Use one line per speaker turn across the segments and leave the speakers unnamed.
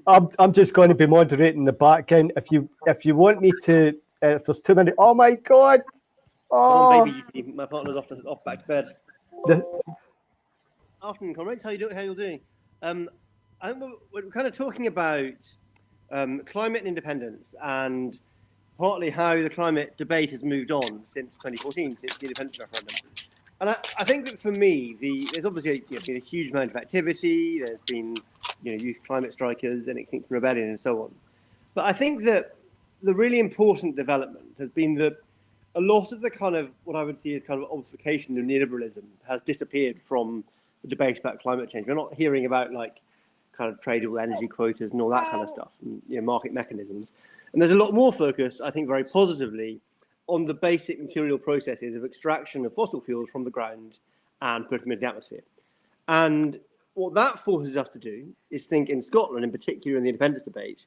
I'm just going to be moderating the background. If you want me to, if there's too many. Oh my God!
Come on,
Oh,
baby, you see, my partner's off back to bed.
the,
Afternoon, comrades. How you doing? I think we're kind of talking about climate and independence, and partly how the climate debate has moved on since 2014, since the independence referendum. And I think that for me, there's obviously been a huge amount of activity. There's been youth climate strikers and Extinction Rebellion and so on. But I think that the really important development has been that a lot of the kind of what I would see as kind of obfuscation of neoliberalism has disappeared from the debate about climate change. We're not hearing about like kind of tradable energy quotas and all that kind of stuff, and market mechanisms. And there's a lot more focus, I think, very positively on the basic material processes of extraction of fossil fuels from the ground and putting them into the atmosphere. And what that forces us to do is think in Scotland, in particular in the independence debate,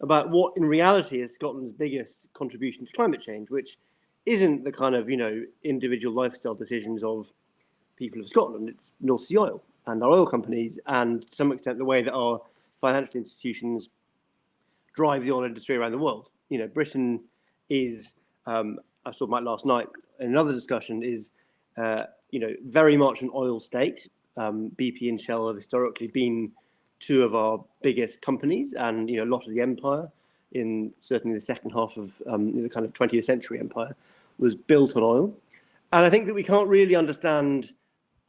about what in reality is Scotland's biggest contribution to climate change, which isn't the kind of individual lifestyle decisions of people of Scotland. It's North Sea oil and our oil companies, and to some extent the way that our financial institutions drive the oil industry around the world. Britain is, I was talking about last night in another discussion, is very much an oil state. BP and Shell have historically been two of our biggest companies, and a lot of the empire, in certainly the second half of the kind of 20th century empire, was built on oil. And I think that we can't really understand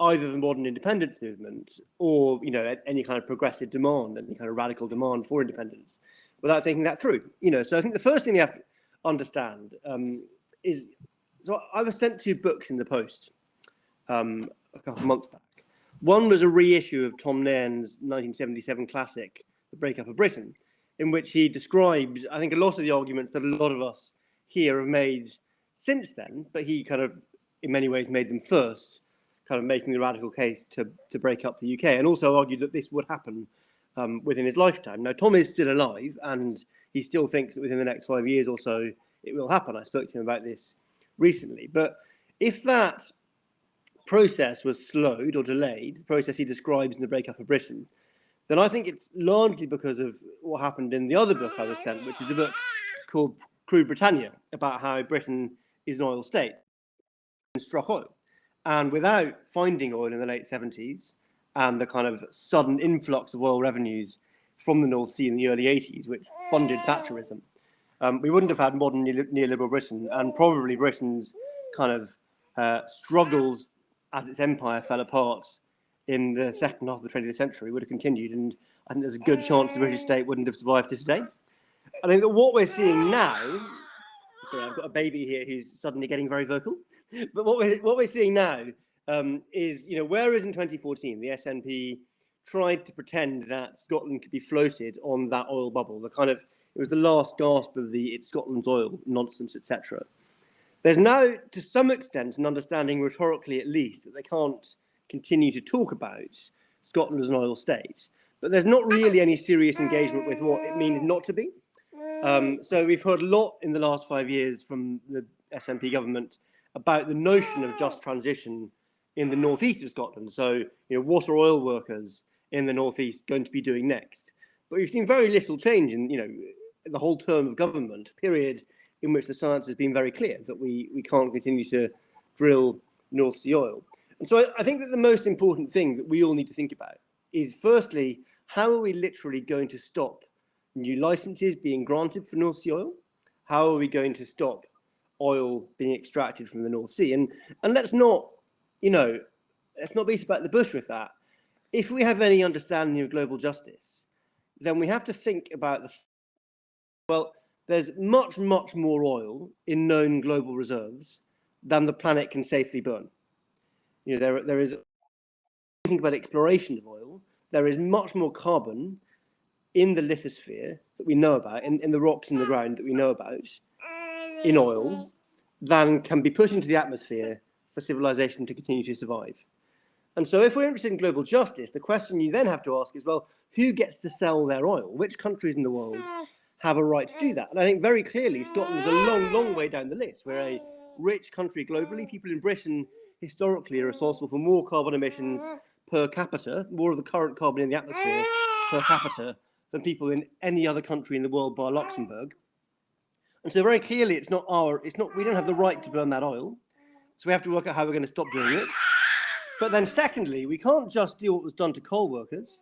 either the modern independence movement or any kind of progressive demand, any kind of radical demand for independence, without thinking that through. So I think the first thing we have to understand is, so I was sent 2 books in the post a couple of months back. One was a reissue of Tom Nairn's 1977 classic, The Breakup of Britain, in which he describes, I think, a lot of the arguments that a lot of us here have made since then, but he kind of, in many ways, made them first, kind of making the radical case to break up the UK, and also argued that this would happen within his lifetime. Now, Tom is still alive, and he still thinks that within the next 5 years or so, it will happen. I spoke to him about this recently. But if that process was slowed or delayed, the process he describes in The Breakup of Britain, then I think it's largely because of what happened in the other book I was sent, which is a book called Crude Britannia, about how Britain is an oil state and struck oil. And without finding oil in the late 70s and the kind of sudden influx of oil revenues from the North Sea in the early 80s, which funded Thatcherism, we wouldn't have had modern neoliberal Britain, and probably Britain's kind of struggles as its empire fell apart in the second half of the 20th century would have continued, and I think there's a good chance the British state wouldn't have survived to today. I think that what we're seeing now, sorry, I've got a baby here who's suddenly getting very vocal, but what we're seeing now is, whereas in 2014 the SNP tried to pretend that Scotland could be floated on that oil bubble, it was the last gasp of the "it's Scotland's oil" nonsense, etc. There's now, to some extent, an understanding, rhetorically at least, that they can't continue to talk about Scotland as an oil state, but there's not really any serious engagement with what it means not to be. So we've heard a lot in the last 5 years from the SNP government about the notion of just transition in the northeast of Scotland. So, what are oil workers in the northeast going to be doing next? But we've seen very little change in, the whole term of government, period in which the science has been very clear that we can't continue to drill North Sea oil. And so I think that the most important thing that we all need to think about is, firstly, how are we literally going to stop new licenses being granted for North Sea oil? How are we going to stop oil being extracted from the North Sea? And let's not beat about the bush with that. If we have any understanding of global justice, then we have to think about there's much, much more oil in known global reserves than the planet can safely burn. There is, think about exploration of oil, there is much more carbon in the lithosphere that we know about, in the rocks in the ground that we know about, in oil, than can be put into the atmosphere for civilization to continue to survive. And so if we're interested in global justice, the question you then have to ask is, well, who gets to sell their oil? Which countries in the world have a right to do that? And I think very clearly Scotland is a long, long way down the list. We're a rich country globally. People in Britain historically are responsible for more carbon emissions per capita, more of the current carbon in the atmosphere per capita than people in any other country in the world bar Luxembourg. And so very clearly, we don't have the right to burn that oil. So we have to work out how we're going to stop doing it. But then secondly, we can't just do what was done to coal workers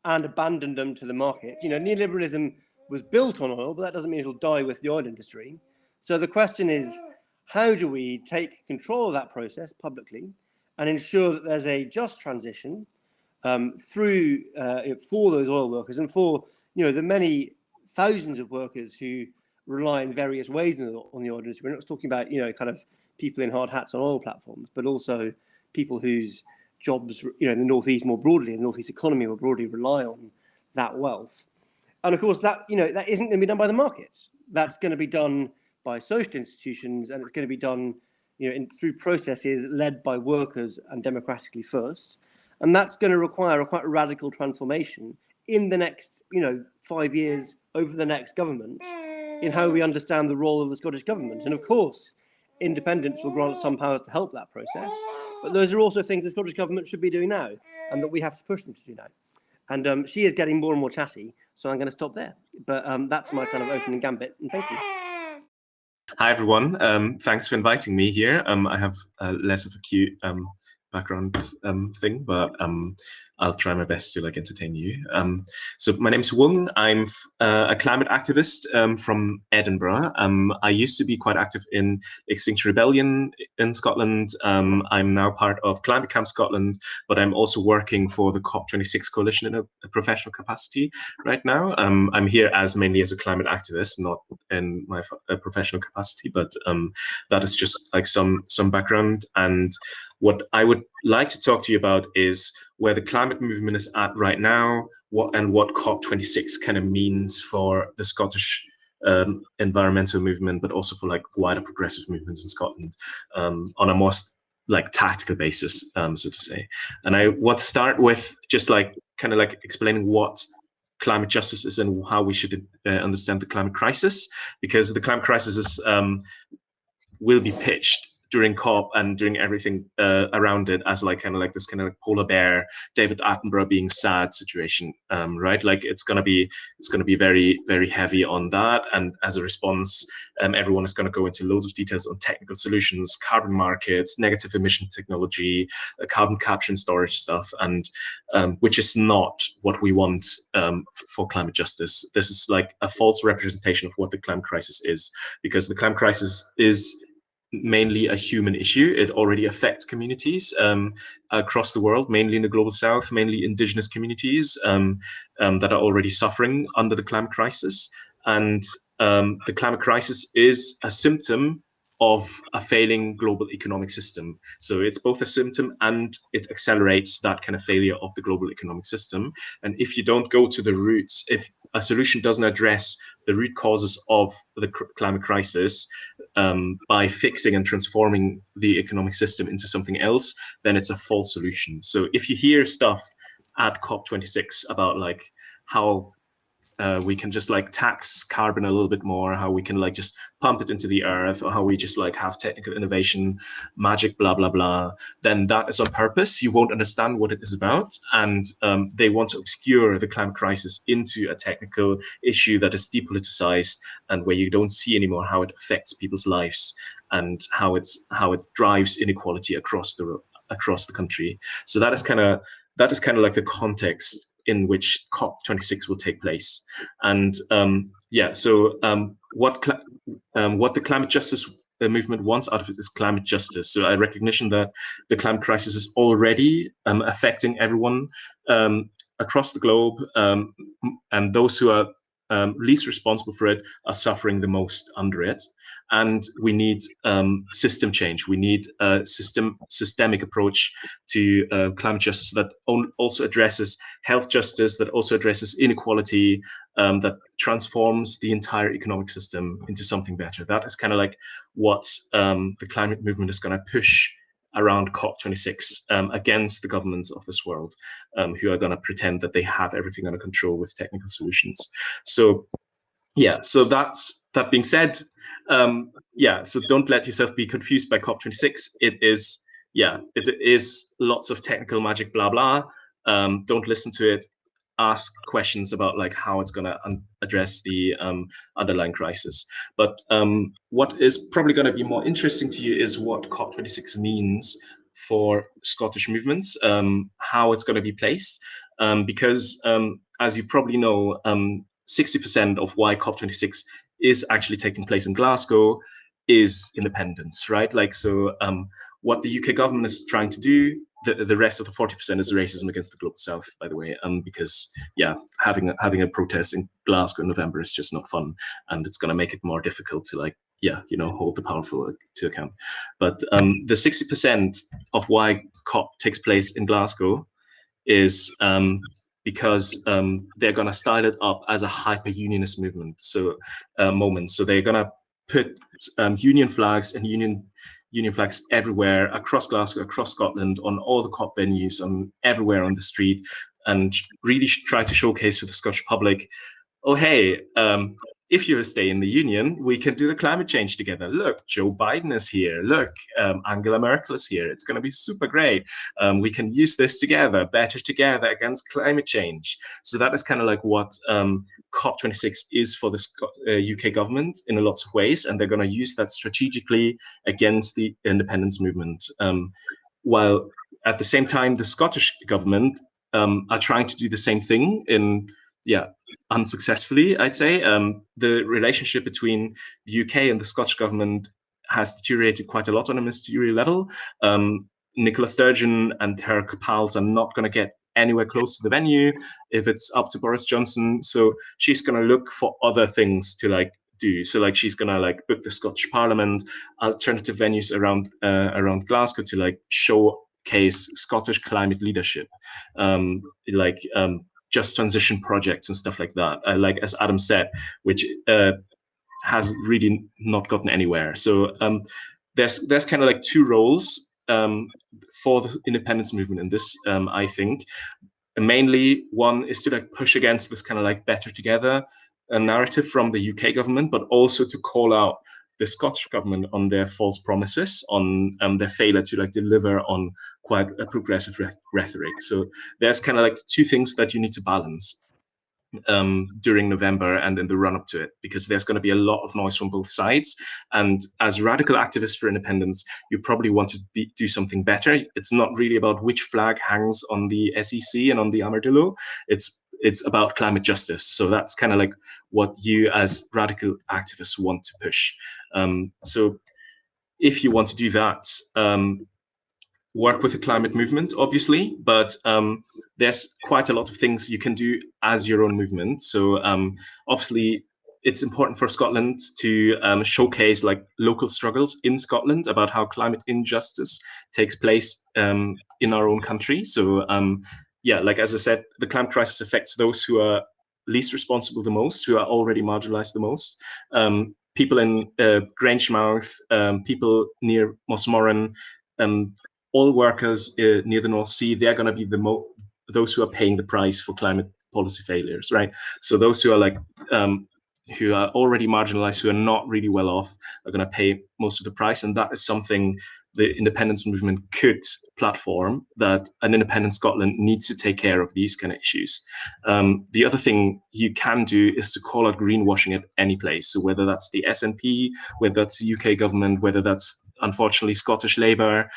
and abandon them to the market. You know, neoliberalism was built on oil, but that doesn't mean it'll die with the oil industry. So the question is, how do we take control of that process publicly and ensure that there's a just transition through for those oil workers and for, you know, the many thousands of workers who rely in various ways on the oil industry. We're not just talking about, you know, kind of people in hard hats on oil platforms, but also people whose jobs, you know, in the Northeast more broadly, in the Northeast economy more broadly, rely on that wealth. And of course, that, you know, that isn't going to be done by the market. That's going to be done by social institutions, and it's going to be done, you know, through processes led by workers and democratically first. And that's going to require a quite radical transformation in the next, you know, 5 years over the next government in how we understand the role of the Scottish government. And of course, independents will grant some powers to help that process, but those are also things the Scottish government should be doing now and that we have to push them to do now. And she is getting more and more chatty, so I'm going to stop there. But that's my kind of opening gambit, and thank you.
Hi, everyone. Thanks for inviting me here. I have less of a cute background thing, but I'll try my best to like entertain you. So my name's Wung. I'm a climate activist from Edinburgh. I used to be quite active in Extinction Rebellion in Scotland. I'm now part of Climate Camp Scotland, but I'm also working for the COP26 coalition in a professional capacity right now. I'm here mainly as a climate activist, not in my professional capacity, but that is just like some background. And what I would like to talk to you about is where the climate movement is at right now, what COP26 kind of means for the Scottish environmental movement, but also for like wider progressive movements in Scotland on a more like tactical basis, so to say. And I want to start with just like kind of like explaining what climate justice is and how we should understand the climate crisis, because the climate crisis is will be pitched during COP and during everything around it as like kind of like this kind of like polar bear, David Attenborough being sad situation, right? Like it's gonna be very, very heavy on that, and as a response, everyone is gonna go into loads of details on technical solutions, carbon markets, negative emission technology, carbon capture and storage stuff, and which is not what we want for climate justice. This is like a false representation of what the climate crisis is, because the climate crisis is mainly a human issue. It already affects communities across the world, mainly in the global south, mainly indigenous communities that are already suffering under the climate crisis. And the climate crisis is a symptom of a failing global economic system. So it's both a symptom and it accelerates that kind of failure of the global economic system. And if you don't go to the roots, if a solution doesn't address the root causes of the climate crisis by fixing and transforming the economic system into something else, then it's a false solution. So if you hear stuff at COP26 about like how we can just like tax carbon a little bit more, how we can like just pump it into the earth, or how we just like have technical innovation, magic, blah, blah, blah, then that is on purpose. You won't understand what it is about. And they want to obscure the climate crisis into a technical issue that is depoliticized and where you don't see anymore how it affects people's lives and how it drives inequality across the country. So that is kind of like the context in which COP26 will take place. And what the climate justice movement wants out of it is climate justice. So a recognition that the climate crisis is already affecting everyone across the globe, and those who are least responsible for it are suffering the most under it. And we need system change. We need a systemic approach to climate justice that also addresses health justice, that also addresses inequality, that transforms the entire economic system into something better. That is kind of like what the climate movement is going to push around COP26 against the governments of this world, who are going to pretend that they have everything under control with technical solutions. So that being said, so don't let yourself be confused by COP26. It is lots of technical magic, blah, blah. Don't listen to it. ask questions about like how it's going to address the underlying crisis. But what is probably going to be more interesting to you is what COP26 means for Scottish movements, how it's going to be placed, because as you probably know, 60% of why COP26 is actually taking place in Glasgow is independence, right? Like, so what the UK government is trying to do, the rest of the 40% is racism against the global south, by the way, because yeah, having a protest in Glasgow in November is just not fun, and it's going to make it more difficult to like, yeah, you know, hold the powerful to account. But the 60% of why COP takes place in Glasgow is because they're going to style it up as a hyper-unionist movement, so moment. So they're going to put union flags and union flags everywhere across Glasgow, across Scotland, on all the COP venues, everywhere on the street, and really try to showcase to the Scottish public, oh, hey, if you stay in the union, we can do the climate change together. Look, Joe Biden is here. Look, Angela Merkel is here. It's going to be super great. We can use this together, better together against climate change. So that is kind of like what COP26 is for the UK government in a lots of ways. And they're going to use that strategically against the independence movement. While at the same time, the Scottish government are trying to do the same thing unsuccessfully, I'd say. The relationship between the UK and the Scottish government has deteriorated quite a lot on a ministerial level. Nicola Sturgeon and her pals are not going to get anywhere close to the venue if it's up to Boris Johnson. So she's going to look for other things to like do. So like she's going to like book the Scottish Parliament, alternative venues around Glasgow to like showcase Scottish climate leadership, just transition projects and stuff like that, like as Adam said, which has really not gotten anywhere. So there's kind of like two roles for the independence movement in this, I think. Mainly one is to like push against this kind of like better together narrative from the UK government, but also to call out the Scottish government on their false promises, on their failure to like deliver on quite a progressive rhetoric. So there's kind of like two things that you need to balance during November and in the run up to it, because there's going to be a lot of noise from both sides. And as radical activists for independence, you probably want to do something better. It's not really about which flag hangs on the SEC and on the armadillo. It's about climate justice. So that's kind of like what you as radical activists want to push. So if you want to do that, work with the climate movement, obviously, but there's quite a lot of things you can do as your own movement. So obviously, it's important for Scotland to showcase like local struggles in Scotland about how climate injustice takes place in our own country. So yeah, like as I said, the climate crisis affects those who are least responsible the most, who are already marginalized the most. People in Grangemouth, people near Mossmoran, all workers near the North Sea, they're going to be those who are paying the price for climate policy failures, right? So those who are like who are already marginalized, who are not really well off, are going to pay most of the price, and that is something the independence movement could platform, that an independent Scotland needs to take care of these kind of issues. The other thing you can do is to call out greenwashing at any place. So whether that's the SNP, whether that's the UK government, whether that's unfortunately Scottish Labour,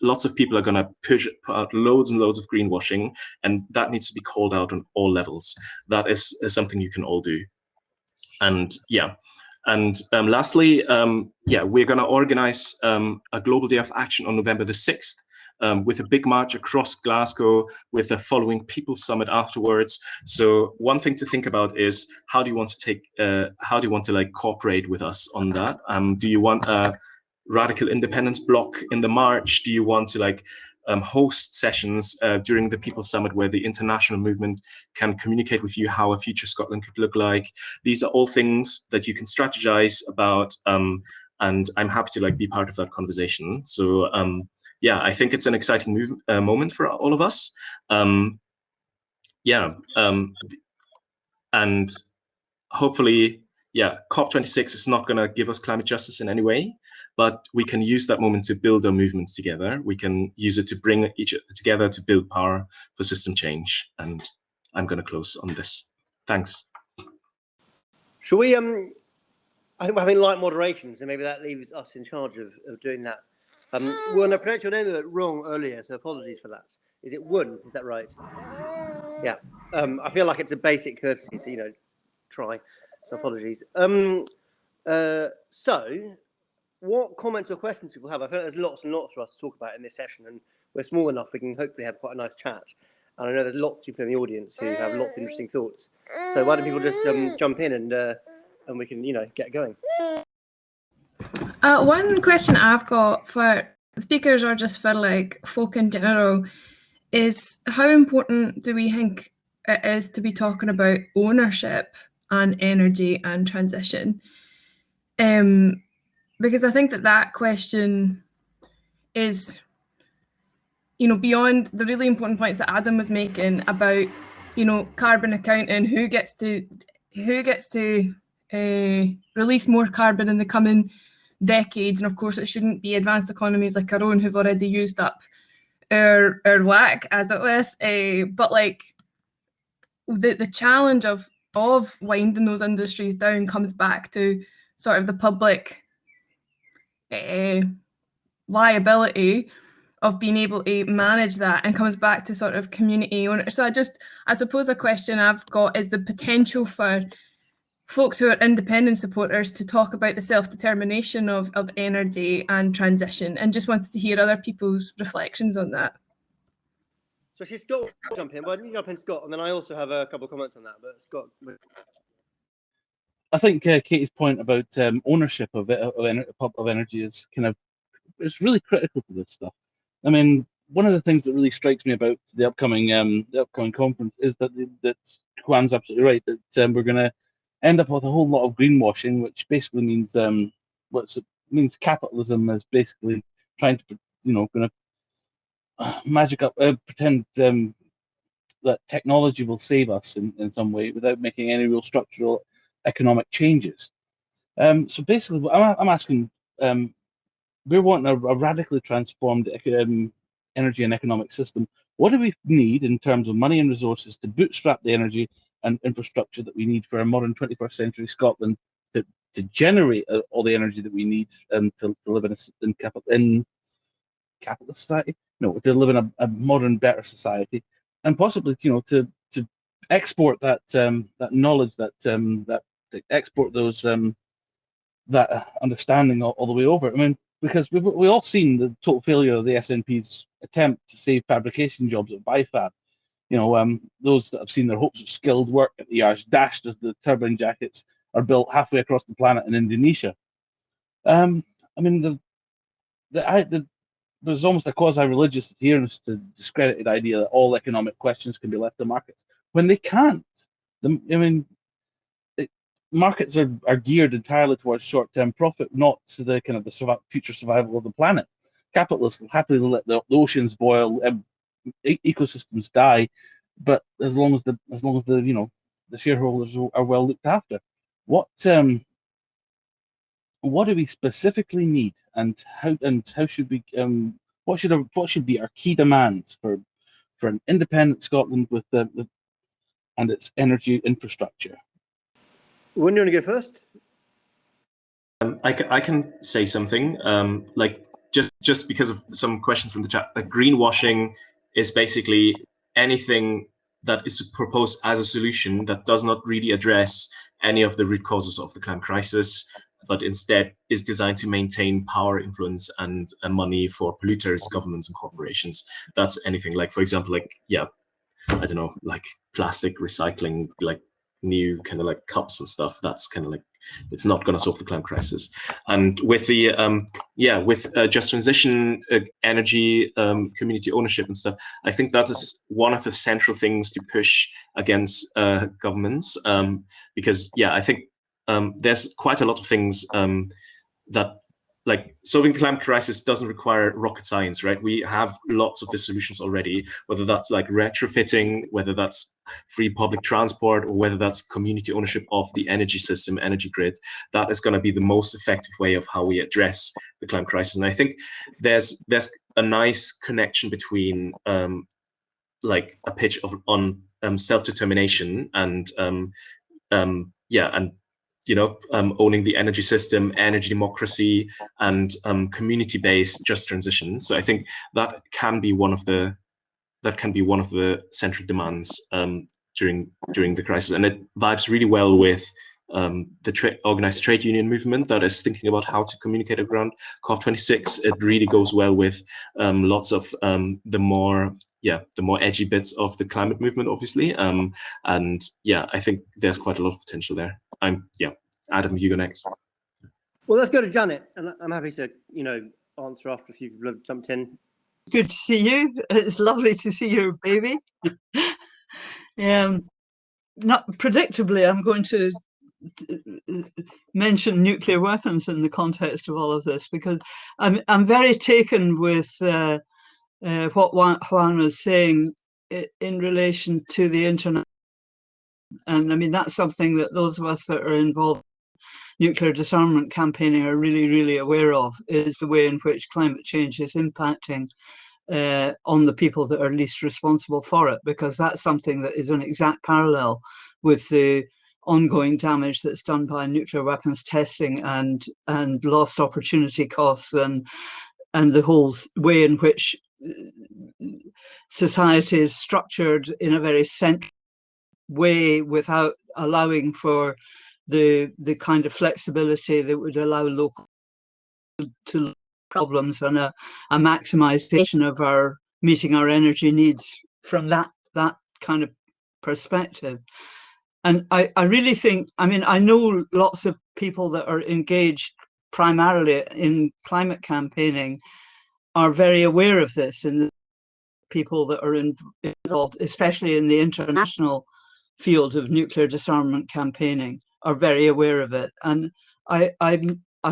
lots of people are going to put out loads and loads of greenwashing, and that needs to be called out on all levels. That is something you can all do. And yeah. And lastly, we're going to organize a Global Day of Action on November the 6th with a big march across Glasgow with a following People's Summit afterwards. So one thing to think about is how do you want to like cooperate with us on that? Do you want a radical independence block in the march? Do you want to like host sessions during the People's Summit where the international movement can communicate with you how a future Scotland could look like? These are all things that you can strategize about, and I'm happy to like be part of that conversation. So yeah, I think it's an exciting moment for all of us. And hopefully, yeah, COP26 is not going to give us climate justice in any way, but we can use that moment to build our movements together. We can use it to bring each other together to build power for system change. And I'm going to close on this. Thanks.
Shall we? I think we're having light moderation, so maybe that leaves us in charge of doing that. Well, I pronounced your name wrong earlier, so apologies for that. Is it Wun? Is that right? Yeah. I feel like it's a basic courtesy to try. So apologies. So, what comments or questions people have? I feel like there's lots and lots for us to talk about in this session, and we're small enough we can hopefully have quite a nice chat. And I know there's lots of people in the audience who have lots of interesting thoughts. So why don't people just jump in and we can get going.
One question I've got for speakers or just for like folk in general is how important do we think it is to be talking about ownership and energy and transition? Because I think that question is, beyond the really important points that Adam was making about, carbon accounting, who gets to release more carbon in the coming decades, and of course it shouldn't be advanced economies like our own who've already used up our whack, as it was. But like the challenge of winding those industries down comes back to sort of the public liability of being able to manage that, and comes back to sort of community ownership. So I suppose a question I've got is the potential for folks who are independent supporters to talk about the self-determination of energy and transition, and just wanted to hear other people's reflections on that.
So Scott will jump in. Why don't you jump in, Scott? And then I also have a couple of comments on that, but Scott.
I think Katie's point about ownership of energy is it's really critical to this stuff. I mean, one of the things that really strikes me about the upcoming conference is that Juan's absolutely right, that we're going to end up with a whole lot of greenwashing, which basically means means capitalism is basically trying to going to magic up pretend that technology will save us in some way without making any real structural economic changes. So basically, I'm asking, we're wanting a radically transformed energy and economic system. What do we need in terms of money and resources to bootstrap the energy and infrastructure that we need for a modern 21st century Scotland to generate all the energy that we need to live in capitalist society? No, to live in a modern, better society, and possibly to export that knowledge, that export those that understanding all the way over. I mean, because we've all seen the total failure of the SNP's attempt to save fabrication jobs at BIFAB. Those that have seen their hopes of skilled work at the yards dashed as the turbine jackets are built halfway across the planet in Indonesia. I mean, there's almost a quasi-religious adherence to the discredited idea that all economic questions can be left to markets when they can't. Markets are geared entirely towards short-term profit, not to the kind of the future survival of the planet. Capitalists will happily let the oceans boil, ecosystems die, but as long as the shareholders are well looked after. What do we specifically need, and how should we what should be our key demands for an independent Scotland with and its energy infrastructure?
When do you want to go first?
I can say something. Like just because of some questions in the chat, like greenwashing is basically anything that is proposed as a solution that does not really address any of the root causes of the climate crisis, but instead is designed to maintain power, influence, and money for polluters, governments, and corporations. That's anything like, for example, I don't know, like plastic recycling, like new kind of like cups and stuff. That's kind of like, it's not going to solve the climate crisis. And with the with just transition, energy, community ownership and stuff, I think that is one of the central things to push against governments, because I think there's quite a lot of things that, like, solving the climate crisis doesn't require rocket science, right? We have lots of the solutions already, whether that's like retrofitting, whether that's free public transport, or whether that's community ownership of the energy system, energy grid. That is going to be the most effective way of how we address the climate crisis. And I think there's a nice connection between like a pitch on self-determination and owning the energy system, energy democracy, and community-based just transition. So I think that can be one of the central demands during the crisis, and it vibes really well with the organized trade union movement that is thinking about how to communicate around COP26. It really goes well with lots of the more edgy bits of the climate movement, obviously. And yeah, I think there's quite a lot of potential there. Adam, you go next.
Well, let's go to Janet, and I'm happy to answer after a few people have jumped in.
Good to see you. It's lovely to see your baby. Not predictably, I'm going to mention nuclear weapons in the context of all of this, because I'm very taken with what Juan was saying in relation to the internet. And I mean, that's something that those of us that are involved in nuclear disarmament campaigning are really, really aware of, is the way in which climate change is impacting on the people that are least responsible for it, because that's something that is an exact parallel with the ongoing damage that's done by nuclear weapons testing and lost opportunity costs and the whole way in which society is structured in a very central way without allowing for the kind of flexibility that would allow local to problems and a maximization of our meeting our energy needs from that kind of perspective. And I really think, I mean, I know lots of people that are engaged primarily in climate campaigning are very aware of this, and people that are involved, especially in the international field of nuclear disarmament campaigning, are very aware of it. And I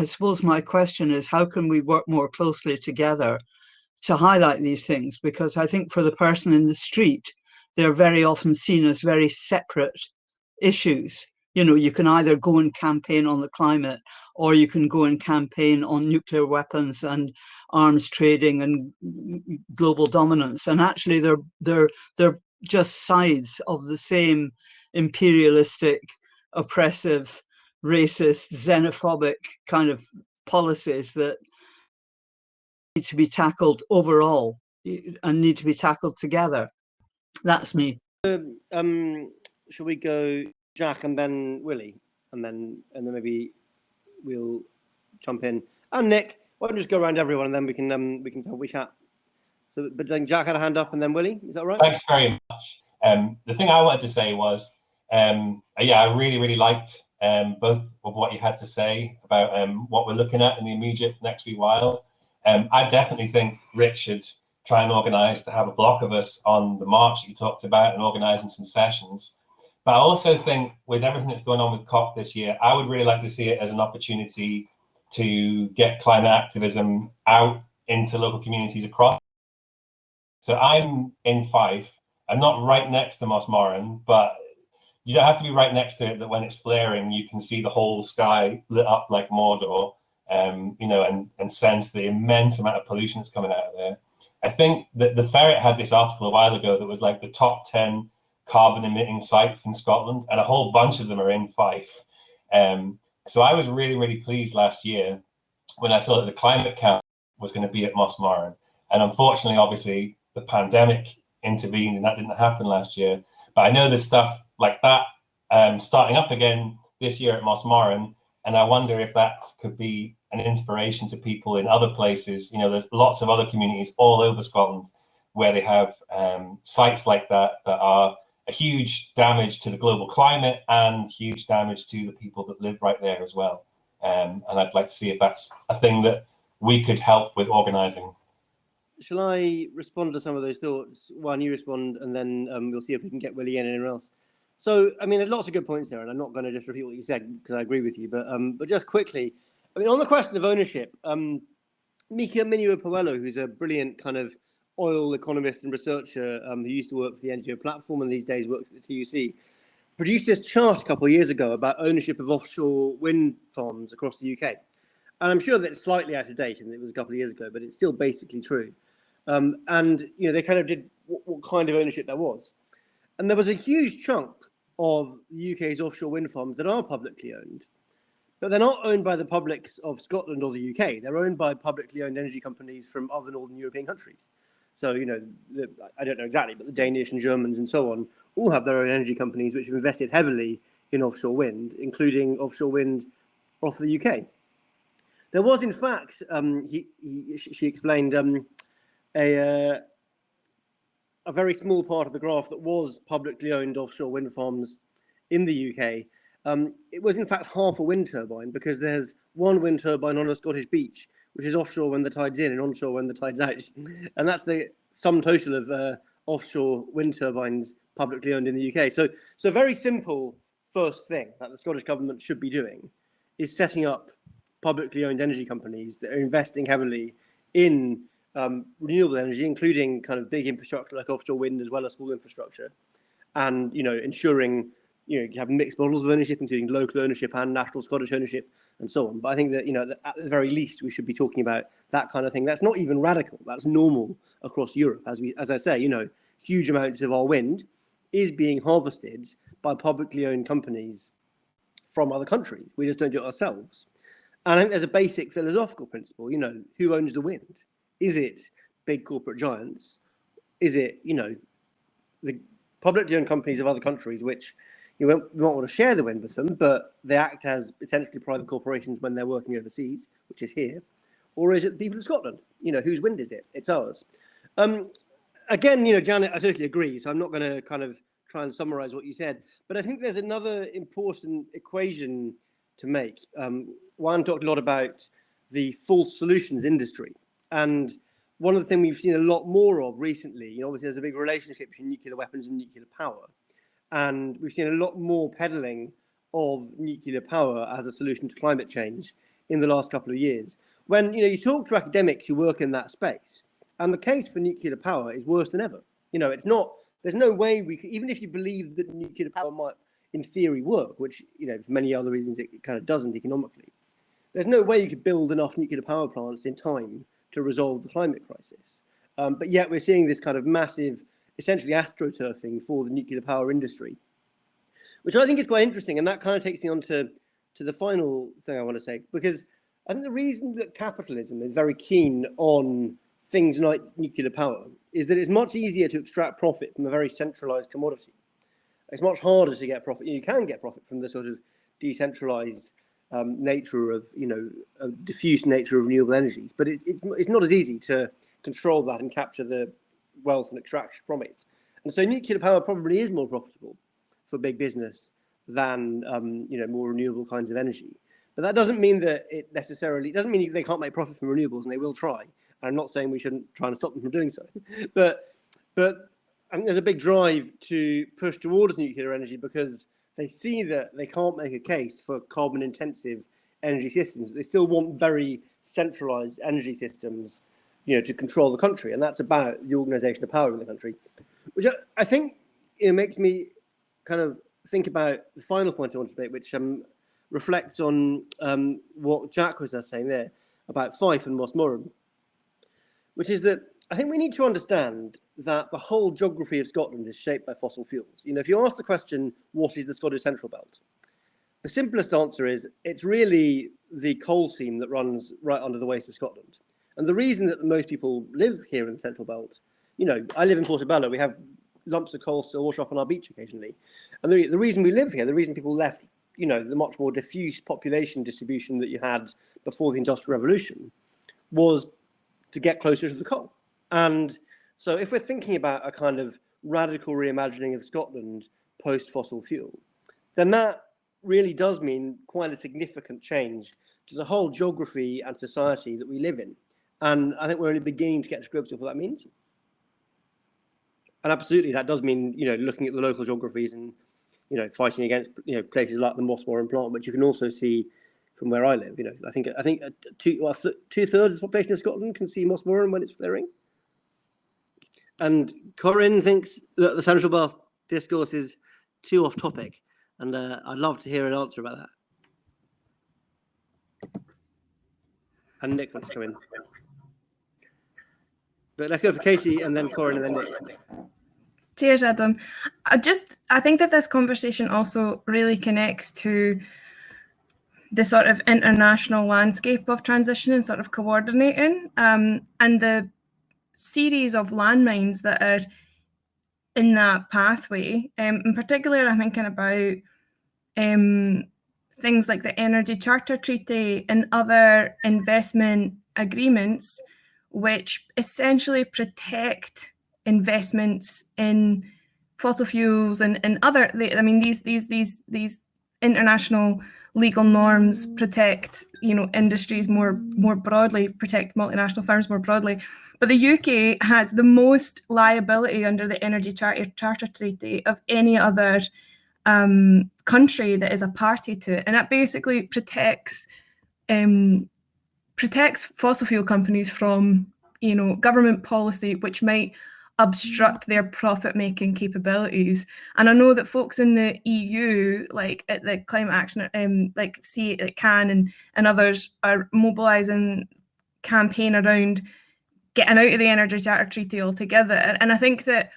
suppose my question is, how can we work more closely together to highlight these things? Because I think for the person in the street, they're very often seen as very separate issues. You know, you can either go and campaign on the climate, or you can go and campaign on nuclear weapons and arms trading and global dominance. And actually, they're just sides of the same imperialistic, oppressive, racist, xenophobic kind of policies that need to be tackled overall and need to be tackled together. That's me.
Shall we go Jack and then Willie, and then maybe we'll jump in, and Nick? Why don't we just go around everyone, and then we can have a chat. So, but then Jack had a hand up, and then Willie. Is that right?
Thanks very much. The thing I wanted to say was, I really liked both of what you had to say about what we're looking at in the immediate next wee while. I definitely think RIC should try and organise to have a block of us on the march that you talked about and organising some sessions. But I also think with everything that's going on with COP this year, I would really like to see it as an opportunity to get climate activism out into local communities across. So I'm in Fife. I'm not right next to Mossmoran, but you don't have to be right next to it, that when it's flaring, you can see the whole sky lit up like Mordor, and sense the immense amount of pollution that's coming out of there. I think that the Ferret had this article a while ago that was like the top 10 carbon emitting sites in Scotland, and a whole bunch of them are in Fife. So I was really, really pleased last year when I saw that the climate camp was going to be at Mossmoran. And unfortunately, obviously, the pandemic intervened and that didn't happen last year. But I know there's stuff like that starting up again this year at Mossmoran. And I wonder if that could be an inspiration to people in other places. You know, there's lots of other communities all over Scotland where they have sites like that are a huge damage to the global climate and huge damage to the people that live right there as well. And I'd like to see if that's a thing that we could help with organising.
Shall I respond to some of those thoughts? Juan, you respond, and then we'll see if we can get Willie in and anyone else. So, I mean, there's lots of good points there, and I'm not going to just repeat what you said because I agree with you. But just quickly, I mean, on the question of ownership, Mika Minuo-Puello, who's a brilliant kind of oil economist and researcher who used to work for the NGO platform and these days works at the TUC, produced this chart a couple of years ago about ownership of offshore wind farms across the UK. And I'm sure that it's slightly out of date, and it was a couple of years ago, but it's still basically true. And, you know, they kind of did what kind of ownership there was. And there was a huge chunk of the UK's offshore wind farms that are publicly owned, but they're not owned by the publics of Scotland or the UK. They're owned by publicly owned energy companies from other Northern European countries. So, you know, I don't know exactly, but the Danish and Germans and so on all have their own energy companies which have invested heavily in offshore wind, including offshore wind off the UK. There was, in fact, she explained, a very small part of the graph that was publicly owned offshore wind farms in the UK. It was, in fact, half a wind turbine, because there's one wind turbine on a Scottish beach, which is offshore when the tide's in and onshore when the tide's out. And that's the sum total of offshore wind turbines publicly owned in the UK. So a very simple first thing that the Scottish government should be doing is setting up publicly owned energy companies that are investing heavily in renewable energy, including kind of big infrastructure like offshore wind as well as small infrastructure, and, you know, ensuring, you know, you have mixed models of ownership, including local ownership and national Scottish ownership and so on. But I think that, you know, at the very least, we should be talking about that kind of thing. That's not even radical. That's normal across Europe. As I say, you know, huge amounts of our wind is being harvested by publicly owned companies from other countries. We just don't do it ourselves. And I think there's a basic philosophical principle, you know, who owns the wind? Is it big corporate giants? Is it, you know, the publicly owned companies of other countries, which you won't want to share the wind with them, but they act as essentially private corporations when they're working overseas, which is here? Or is it the people of Scotland? You know, whose wind is it? It's ours. Again, you know, Janet, I totally agree. So I'm not going to kind of try and summarize what you said, but I think there's another important equation to make. Juan talked a lot about the false solutions industry. And one of the things we've seen a lot more of recently, you know, obviously there's a big relationship between nuclear weapons and nuclear power. And we've seen a lot more peddling of nuclear power as a solution to climate change in the last couple of years. When, you know, you talk to academics who work in that space, and the case for nuclear power is worse than ever. You know, it's not, there's no way we could, even if you believe that nuclear power might, in theory, work, which, you know, for many other reasons it kind of doesn't economically, there's no way you could build enough nuclear power plants in time to resolve the climate crisis. But yet we're seeing this kind of massive, essentially astroturfing for the nuclear power industry, which I think is quite interesting. And that kind of takes me on to the final thing I want to say, because I think the reason that capitalism is very keen on things like nuclear power is that it's much easier to extract profit from a very centralized commodity. It's much harder to get profit. You can get profit from the sort of decentralized nature of, you know, diffuse nature of renewable energies, but it's not as easy to control that and capture the wealth and extraction from it. And so nuclear power probably is more profitable for big business than you know, more renewable kinds of energy. But that doesn't mean that it necessarily, doesn't mean they can't make profit from renewables, and they will try. And I'm not saying we shouldn't try and stop them from doing so. But I think there's a big drive to push towards nuclear energy because they see that they can't make a case for carbon intensive energy systems. They still want very centralized energy systems, you know, to control the country. And that's about the organization of power in the country, which I think, you know, makes me kind of think about the final point I want to make, which reflects on what Jack was saying there about Fife and Mossmoran, which is that I think we need to understand that the whole geography of Scotland is shaped by fossil fuels. You know, if you ask the question, what is the Scottish Central Belt? The simplest answer is it's really the coal seam that runs right under the waste of Scotland. And the reason that most people live here in the Central Belt, you know, I live in Portobello, we have lumps of coal still wash up on our beach occasionally. And the reason we live here, the reason people left, you know, the much more diffuse population distribution that you had before the Industrial Revolution was to get closer to the coal. And so if we're thinking about a kind of radical reimagining of Scotland post-fossil fuel, then that really does mean quite a significant change to the whole geography and society that we live in. And I think we're only beginning to get to grips with what that means. And absolutely, that does mean, you know, looking at the local geographies and, you know, fighting against, you know, places like the Mossmoran plant, but you can also see from where I live, you know, I think two-thirds of the population of Scotland can see Mossmoran when it's flaring. And Corinne thinks that the Central Belt discourse is too off topic. And I'd love to hear an answer about that. And Nick wants to come in. But let's go for Casey and then Corinne and then Nick.
Cheers, Adam. I think that this conversation also really connects to the sort of international landscape of transition and sort of coordinating, and the series of landmines that are in that pathway. In particular, I'm thinking about things like the Energy Charter Treaty and other investment agreements, which essentially protect investments in fossil fuels and other. I mean, these international legal norms protect, industries more broadly, protect multinational firms more broadly. But the UK has the most liability under the Energy Charter Treaty of any other country that is a party to it, and that basically protects fossil fuel companies from government policy which might obstruct their profit-making capabilities. And I know that folks in the EU, like at the Climate Action, like CAN and others, are mobilising campaign around getting out of the Energy Charter Treaty altogether. And I think that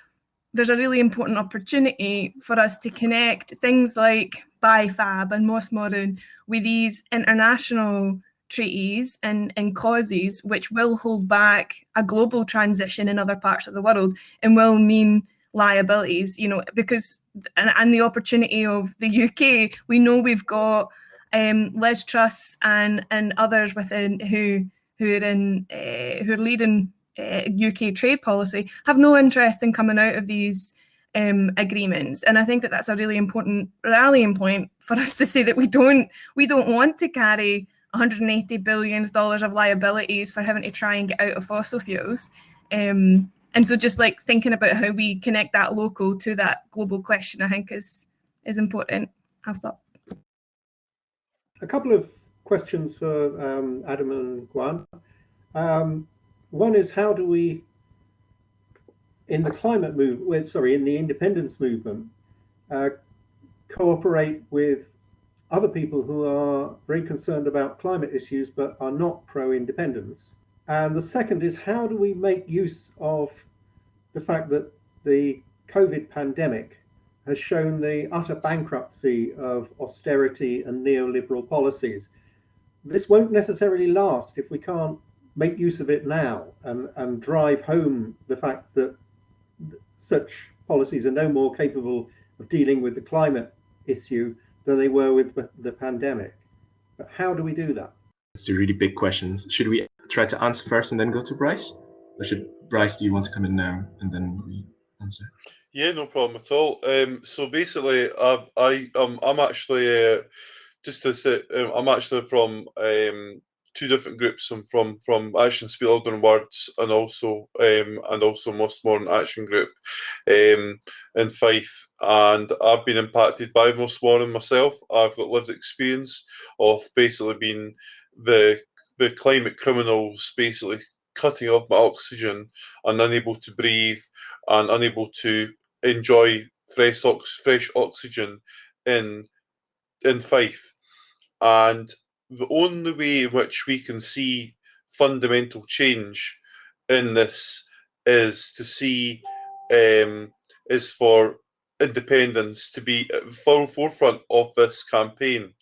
there's a really important opportunity for us to connect things like BIFAB and Mossmoran with these international treaties and causes which will hold back a global transition in other parts of the world and will mean liabilities, because and the opportunity of the UK, we know we've got Liz Truss and others within who are leading UK trade policy, have no interest in coming out of these agreements. And I think that that's a really important rallying point for us to say that we don't want to carry $180 billion of liabilities for having to try and get out of fossil fuels. And so just like thinking about how we connect that local to that global question, I think is important. I'll stop.
A couple of questions for Adam and Guan. One is, how do we, in the climate movement, in the independence movement, cooperate with other people who are very concerned about climate issues but are not pro-independence? And the second is, how do we make use of the fact that the COVID pandemic has shown the utter bankruptcy of austerity and neoliberal policies? This won't necessarily last if we can't make use of it now and drive home the fact that such policies are no more capable of dealing with the climate issue than they were with the pandemic. But how do we do that?
It's the really big questions. Should we try to answer first and then go to Bryce? Or Bryce, do you want to come in now and then we answer?
Yeah, no problem at all. So basically, I'm actually just to say, I'm actually from two different groups. I'm from Action Speak Louder Than Words and also Mossmoran Action Group in Fife, and I've been impacted by Mossmoran myself. I've got lived experience of basically being the climate criminals, basically cutting off my oxygen and unable to breathe and unable to enjoy fresh oxygen in Fife. And the only way in which we can see fundamental change in this is to see is for independence to be at the forefront of this campaign.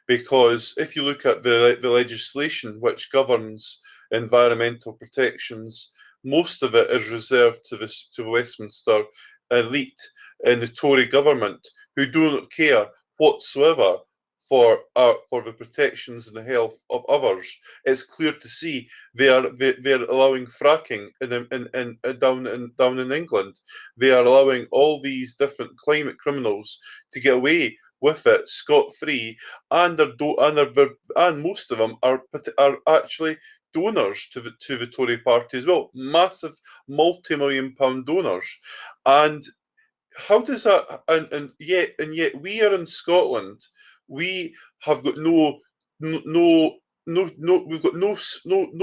Because if you look at the legislation which governs environmental protections, most of it is reserved to the Westminster elite and the Tory government, who do not care whatsoever for the protections and the health of others. It's clear to see they're allowing fracking down in England. They are allowing all these different climate criminals to get away with it scot-free, and most of them are actually donors to the Tory party as well, massive multi-million-pound donors. And how does that? And yet we are in Scotland. We have got we've got no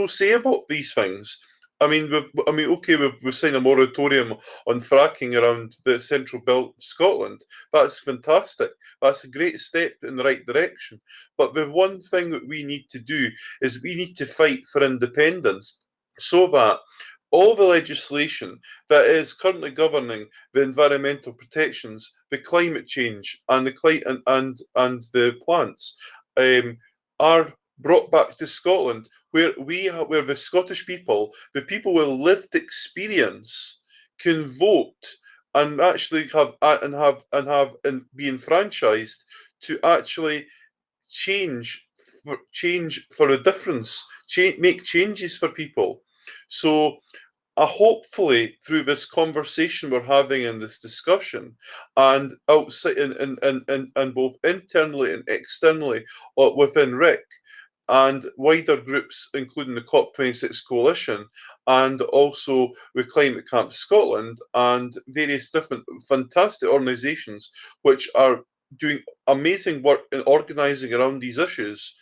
say about these things. I mean, we've signed a moratorium on fracking around the central belt of Scotland. That's fantastic. That's a great step in the right direction. But the one thing that we need to do is we need to fight for independence, so that all the legislation that is currently governing the environmental protections, the climate change, and the plants are brought back to Scotland, where the Scottish people, the people with lived experience, can vote and actually be enfranchised to actually change for a difference, make changes for people. So hopefully through this conversation we're having in this discussion, and outside and both internally and externally within RIC and wider groups, including the COP26 Coalition, and also with Climate Camp Scotland and various different fantastic organisations which are doing amazing work in organising around these issues,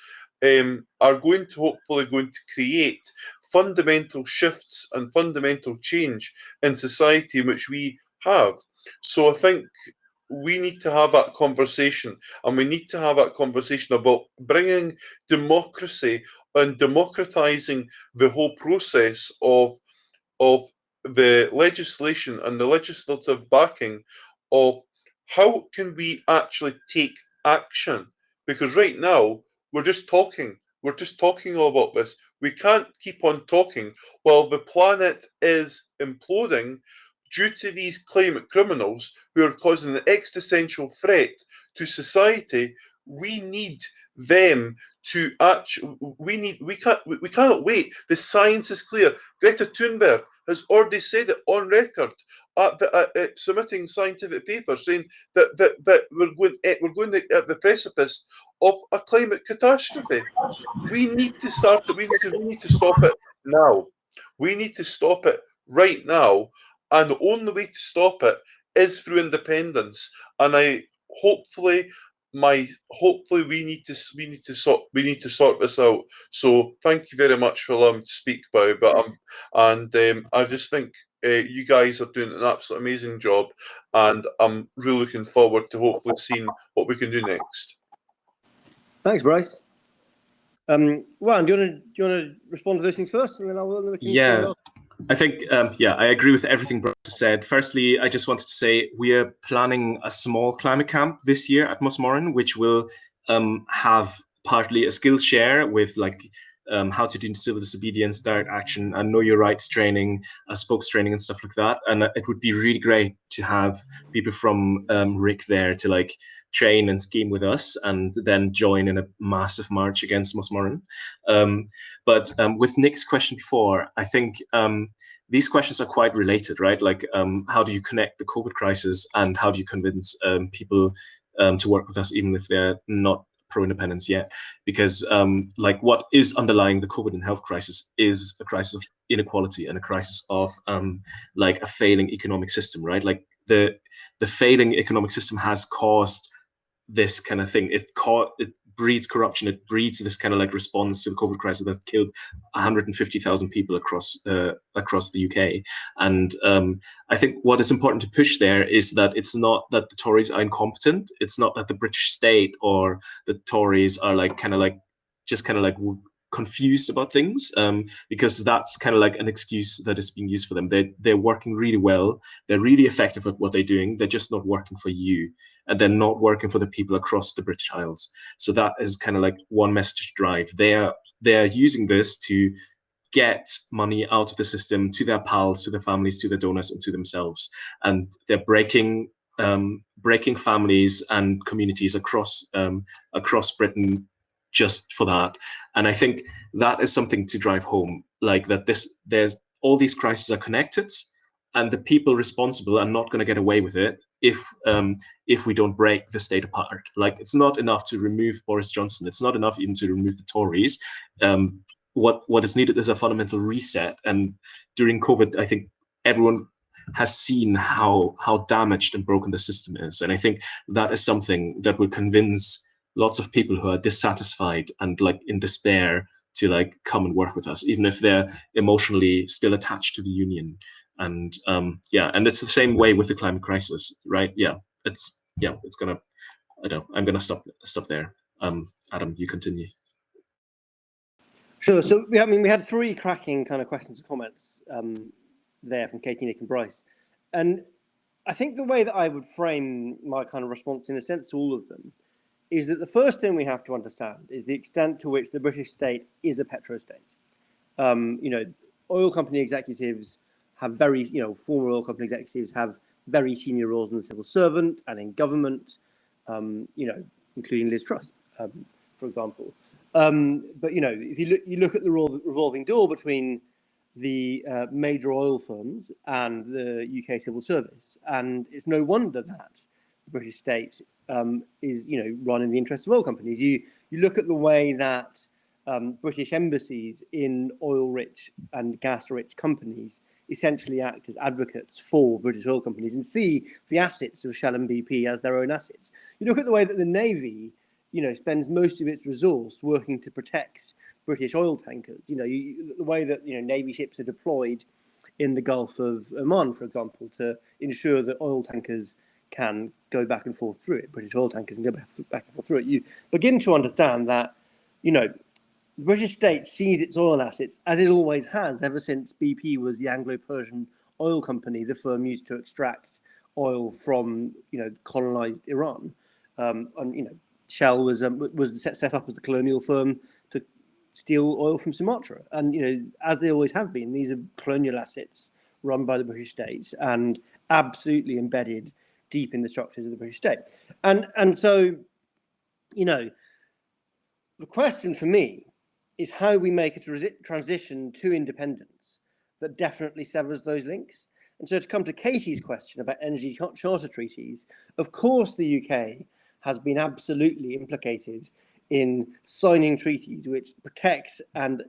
are hopefully going to create fundamental shifts and fundamental change in society in which we have. So I think we need to have that conversation, and we need to have that conversation about bringing democracy and democratizing the whole process of the legislation and the legislative backing of how can we actually take action. Because right now we're just talking all about this. We can't keep on talking while the planet is imploding due to these climate criminals who are causing an existential threat to society. We need them to we cannot wait. The science is clear. Greta Thunberg has already said it on record at submitting scientific papers, saying that we're going at the precipice of a climate catastrophe. We need to start it. We need to stop it now. We need to stop it right now, and the only way to stop it is through independence. And hopefully we need to sort this out. So thank you very much for allowing me to speak, Bow. But I just think you guys are doing an absolutely amazing job, and I'm really looking forward to hopefully seeing what we can do next.
Thanks, Bryce. Ryan, do you want to respond to those things first, and then I'll.
Yeah, I think I agree with everything Bryce said. Firstly, I just wanted to say we are planning a small climate camp this year at Mossmoran, which will have partly a skill share with how to do civil disobedience, direct action, and know your rights training, spokes training, and stuff like that. And it would be really great to have people from RIC there to train and scheme with us, and then join in a massive march against Mossmoran. But with Nick's question before, I think these questions are quite related, right? How do you connect the COVID crisis, and how do you convince people to work with us, even if they're not pro-independence yet? Because what is underlying the COVID and health crisis is a crisis of inequality and a crisis of a failing economic system, right? The failing economic system has caused this kind of thing. It breeds corruption. It breeds this kind of response to the COVID crisis that killed 150,000 people across the UK. And I think what is important to push there is that it's not that the Tories are incompetent. It's not that the British state or the Tories are just confused about things, because that's kind of an excuse that is being used for them. They're working really well. They're really effective at what they're doing. They're just not working for you, and they're not working for the people across the British Isles. So that is kind of one message to drive. They're using this to get money out of the system to their pals, to their families, to their donors, and to themselves. And they're breaking families and communities across Britain just for that. And I think that is something to drive home, there's all these crises are connected, and the people responsible are not going to get away with it if we don't break the state apart. It's not enough to remove Boris Johnson. It's not enough even to remove the Tories. What is needed is a fundamental reset. And during COVID, I think everyone has seen how damaged and broken the system is. And I think that is something that will convince lots of people who are dissatisfied and in despair to come and work with us, even if they're emotionally still attached to the union. And and it's the same way with the climate crisis, right? It's gonna, I'm gonna stop there. Adam, you continue.
Sure. So we had three cracking kind of questions and comments there from Katie, Nick and Bryce. And I think the way that I would frame my kind of response in a sense to all of them is that the first thing we have to understand is the extent to which the British state is a petrostate. Oil company executives have former oil company executives have very senior roles in the civil servant and in government, including Liz Truss, for example. But if you look at the revolving door between the major oil firms and the UK civil service, and it's no wonder that the British state is run in the interests of oil companies. You look at the way that British embassies in oil-rich and gas-rich companies essentially act as advocates for British oil companies and see the assets of Shell and BP as their own assets. You look at the way that the Navy, spends most of its resource working to protect British oil tankers. The way that Navy ships are deployed in the Gulf of Oman, for example, to ensure that oil tankers can go back and forth through it. British oil tankers can go back and forth through it. You begin to understand that, the British state sees its oil assets, as it always has, ever since BP was the Anglo-Persian oil company, the firm used to extract oil from, colonized Iran. Shell was set up as the colonial firm to steal oil from Sumatra. And, as they always have been, these are colonial assets run by the British state and absolutely embedded deep in the structures of the British state. And so, the question for me is how we make a transition to independence that definitely severs those links. And so to come to Katie's question about energy charter treaties, of course the UK has been absolutely implicated in signing treaties which protect and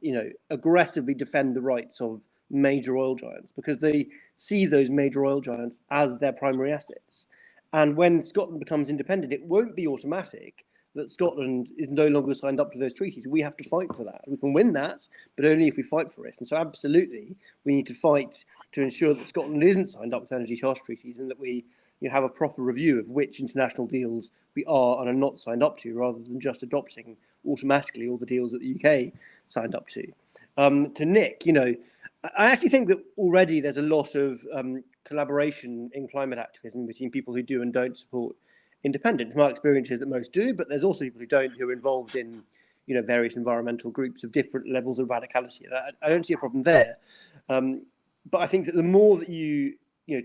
aggressively defend the rights of major oil giants, because they see those major oil giants as their primary assets. And when Scotland becomes independent, it won't be automatic that Scotland is no longer signed up to those treaties. We have to fight for that. We can win that, but only if we fight for it. And so absolutely, we need to fight to ensure that Scotland isn't signed up with energy charter treaties, and that we have a proper review of which international deals we are and are not signed up to, rather than just adopting automatically all the deals that the UK signed up to. To Nick, I actually think that already there's a lot of collaboration in climate activism between people who do and don't support independence. My experience is that most do, but there's also people who don't, who are involved in various environmental groups of different levels of radicality. And I don't see a problem there. But I think that the more that you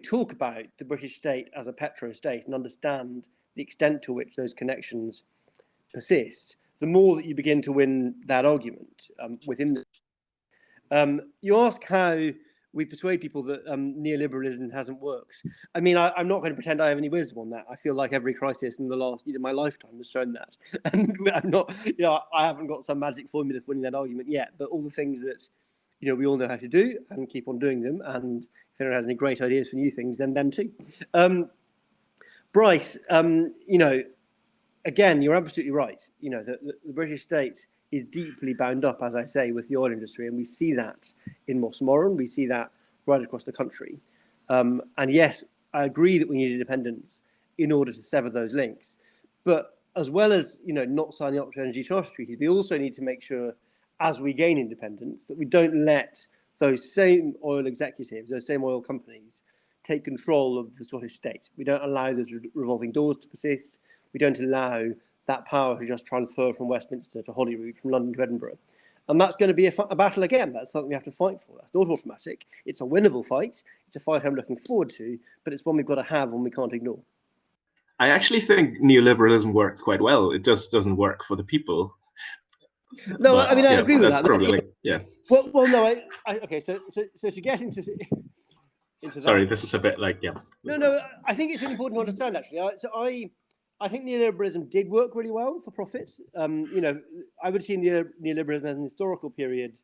talk about the British state as a petro-state and understand the extent to which those connections persist, the more that you begin to win that argument within the. You ask how we persuade people that neoliberalism hasn't worked. I mean, I'm not going to pretend I have any wisdom on that. I feel like every crisis in the last, my lifetime has shown that. And I'm not, I haven't got some magic formula for winning that argument yet. But all the things that, we all know how to do and keep on doing them. And if anyone has any great ideas for new things, then them too. Bryce, again, you're absolutely right. The British state is deeply bound up, as I say, with the oil industry. And we see that in Mossmoran. We see that right across the country. And yes, I agree that we need independence in order to sever those links. But as well as, not signing up to energy charter treaties, we also need to make sure, as we gain independence, that we don't let those same oil executives, those same oil companies, take control of the Scottish state. We don't allow those revolving doors to persist. We don't allow that power to just transfer from Westminster to Holyrood, from London to Edinburgh. And that's going to be a battle again. That's something we have to fight for. That's not automatic. It's a winnable fight. It's a fight I'm looking forward to, but it's one we've got to have and we can't ignore.
I actually think neoliberalism worked quite well. It just doesn't work for the people.
No, but, I agree with that.
Probably, yeah.
Well, no, okay. So to get into
Sorry,
that,
this is a bit like, yeah.
No, I think it's really important to understand, actually. I think neoliberalism did work really well for profit. I would see neoliberalism as an historical period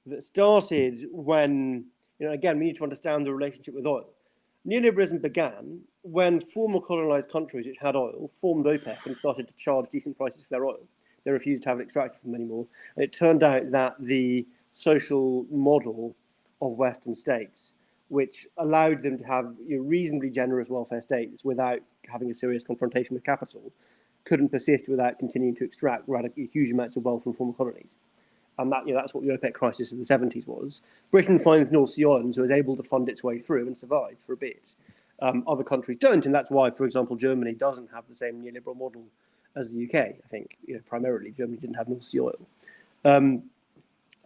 that started when, again, we need to understand the relationship with oil. Neoliberalism began when former colonized countries which had oil formed OPEC and started to charge decent prices for their oil. They refused to have it extracted from them anymore. And it turned out that the social model of Western states, which allowed them to have reasonably generous welfare states without having a serious confrontation with capital, couldn't persist without continuing to extract huge amounts of wealth from former colonies. and that's what the OPEC crisis of the 70s was. Britain finds North Sea oil and so is able to fund its way through and survive for a bit. Other countries don't, and that's why, for example, Germany doesn't have the same neoliberal model as the UK. I think primarily Germany didn't have North Sea oil.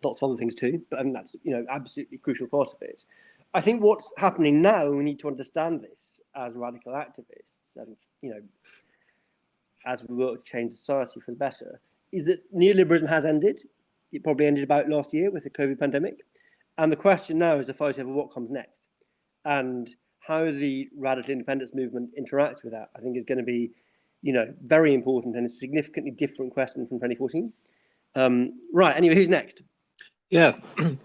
Lots of other things too, but that's absolutely crucial part of it. I think what's happening now, and we need to understand this as radical activists, and as we work to change society for the better, is that neoliberalism has ended. It probably ended about last year with the COVID pandemic, and the question now is a fight over what comes next, and how the radical independence movement interacts with that. I think is going to be, very important and a significantly different question from 2014. Right. Anyway, who's next?
Yeah,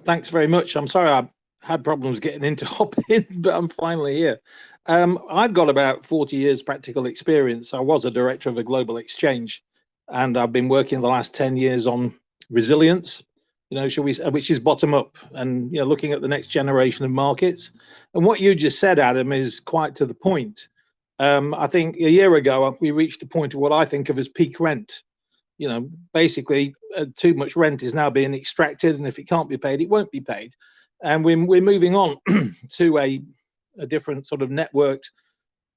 thanks very much. I'm sorry I had problems getting in to hop in, but I'm finally here. I've got about 40 years practical experience. I was a director of a global exchange, and I've been working the last 10 years on resilience, which is bottom up, and looking at the next generation of markets. And what you just said, Adam, is quite to the point. I think a year ago we reached a point of what I think of as peak rent. Basically too much rent is now being extracted, and if it can't be paid, it won't be paid. And we're moving on to a different sort of networked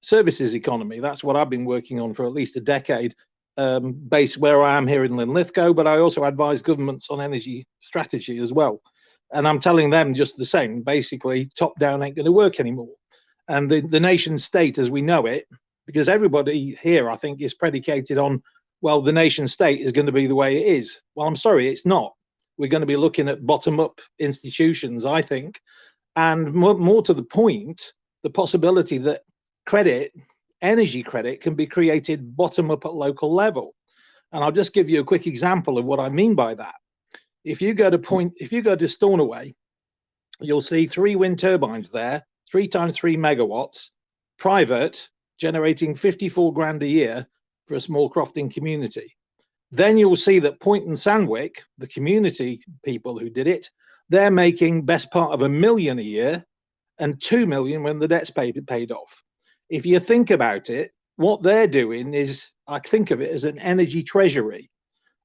services economy. That's what I've been working on for at least a decade, based where I am here in Linlithgow, but I also advise governments on energy strategy as well. And I'm telling them just the same. Basically, top down ain't going to work anymore. And the nation state as we know it, because everybody here, I think, is predicated on, well, the nation state is going to be the way it is. Well, I'm sorry, it's not. We're going to be looking at bottom-up institutions, I think, and more to the point, the possibility that energy credit, can be created bottom-up at local level. And I'll just give you a quick example of what I mean by that. If you go to Stornoway, you'll see 3 wind turbines there, 3 times 3 megawatts, private, generating 54 grand a year for a small crofting community. Then you'll see that Point and Sandwick, the community people who did it, they're making best part of $1 million a year and 2 million when the debt's paid off. If you think about it, what they're doing is, I think of it as an energy treasury.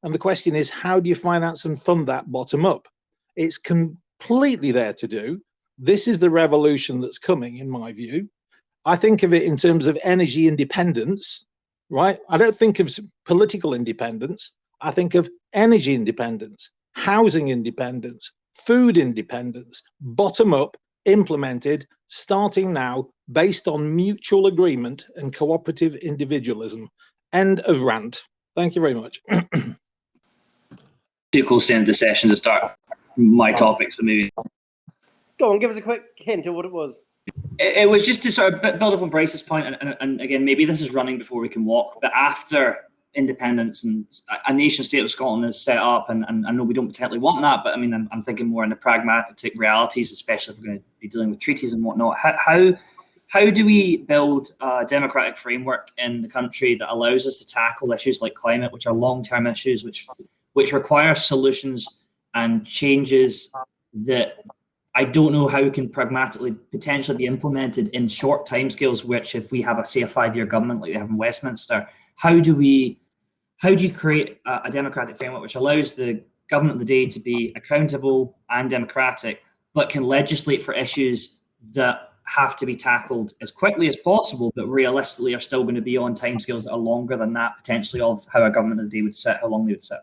And the question is, how do you finance and fund that bottom up? It's completely there to do. This is the revolution that's coming, in my view. I think of it in terms of energy independence, right? I don't think of political independence. I think of energy independence, housing independence, food independence, bottom up, implemented, starting now, based on mutual agreement and cooperative individualism. End of rant. Thank you very much.
Too close to the end of the session to start my topic, so maybe.
Go on, give us a quick hint of what it was.
It was just to sort of build up on Bryce's point, and again, maybe this is running before we can walk, but after independence and a nation state of Scotland is set up, and I know we don't particularly want that, but I mean, I'm thinking more in the pragmatic realities, especially if we're going to be dealing with treaties and whatnot. How do we build a democratic framework in the country that allows us to tackle issues like climate, which are long-term issues, which require solutions and changes that I don't know how can pragmatically potentially be implemented in short timescales, which if we have say a 5-year government like they have in Westminster, how do you create a democratic framework which allows the government of the day to be accountable and democratic, but can legislate for issues that have to be tackled as quickly as possible, but realistically are still going to be on timescales that are longer than that, potentially, of how a government of the day would sit, how long they would sit?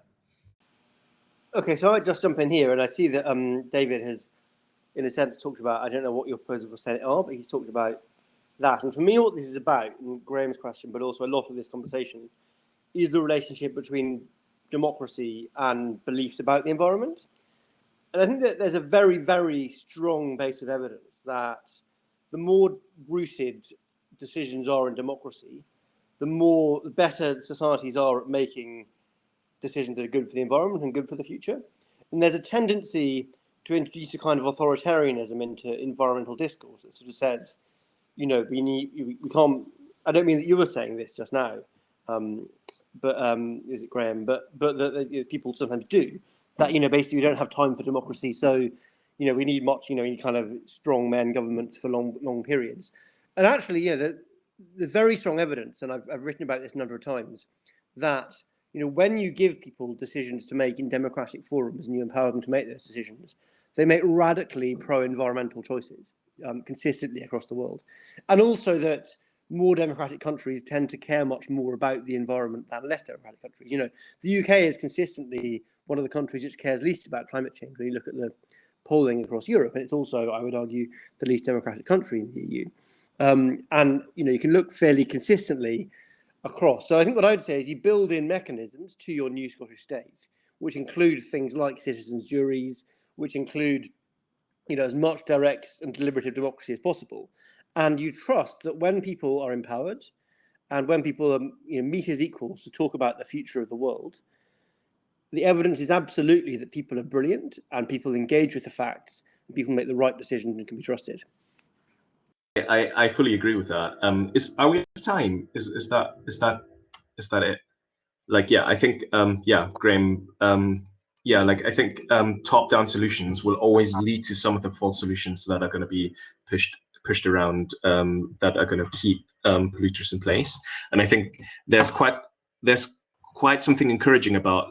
Okay, so I might just jump in here, and I see that David has, in a sense, talked about, I don't know what your proposals for Senate are, but he's talked about that. And for me, what this is about, and Graham's question, but also a lot of this conversation, is the relationship between democracy and beliefs about the environment. And I think that there's a very, very strong base of evidence that the more rooted decisions are in democracy, the better societies are at making decisions that are good for the environment and good for the future. And there's a tendency to introduce a kind of authoritarianism into environmental discourse that sort of says, we can't. I don't mean that you were saying this just now, but is it Graham? But that people sometimes do that. Basically, we don't have time for democracy, so we need much. Any kind of strong man governments for long periods. And actually, there's very strong evidence, and I've written about this a number of times, that when you give people decisions to make in democratic forums and you empower them to make those decisions, they make radically pro-environmental choices consistently across the world. And also that more democratic countries tend to care much more about the environment than less democratic countries. The UK is consistently one of the countries which cares least about climate change when you look at the polling across Europe, and it's also, I would argue, the least democratic country in the EU. And you can look fairly consistently across. So I think what I'd say is you build in mechanisms to your new Scottish state, which include things like citizens' juries, which include as much direct and deliberative democracy as possible. And you trust that when people are empowered and when people meet as equals to talk about the future of the world, the evidence is absolutely that people are brilliant and people engage with the facts and people make the right decisions and can be trusted.
I fully agree with that. Are we out of time? Is that it? Like, yeah, I think Graham. I think top-down solutions will always lead to some of the false solutions that are going to be pushed around, that are going to keep polluters in place. And I think there's quite something encouraging about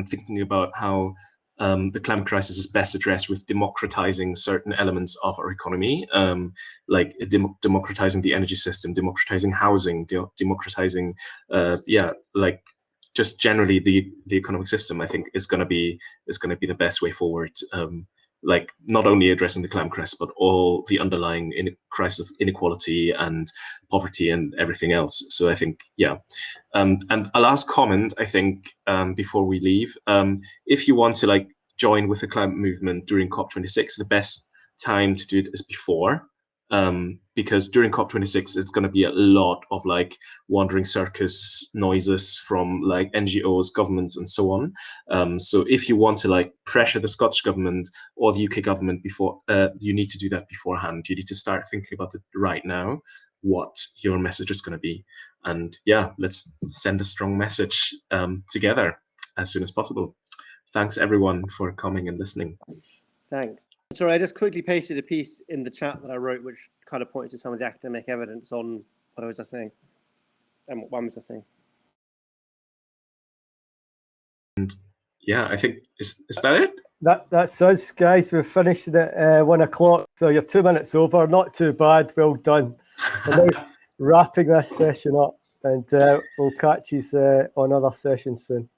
thinking about how the climate crisis is best addressed with democratizing certain elements of our economy, like democratizing the energy system, democratizing housing, democratizing, just generally the economic system. I think is going to be the best way forward. Not only addressing the climate crisis, but all the underlying crisis of inequality and poverty and everything else. So I think, and a last comment, I think, before we leave, if you want to join with the climate movement during COP26, the best time to do it is before, because during COP26, it's going to be a lot of wandering circus noises from NGOs, governments, and so on. So if you want to pressure the Scottish government or the UK government before, you need to do that beforehand. You need to start thinking about it right now, what your message is going to be. And let's send a strong message together as soon as possible. Thanks everyone for coming and listening.
Thanks. Sorry, I just quickly pasted a piece in the chat that I wrote, which kind of points to some of the academic evidence on what was I saying? And what was I saying?
And I think is that it?
That's us, guys. We're finishing at 1 o'clock, so you're 2 minutes over. Not too bad. Well done. We're now wrapping this session up, and we'll catch you on other sessions soon.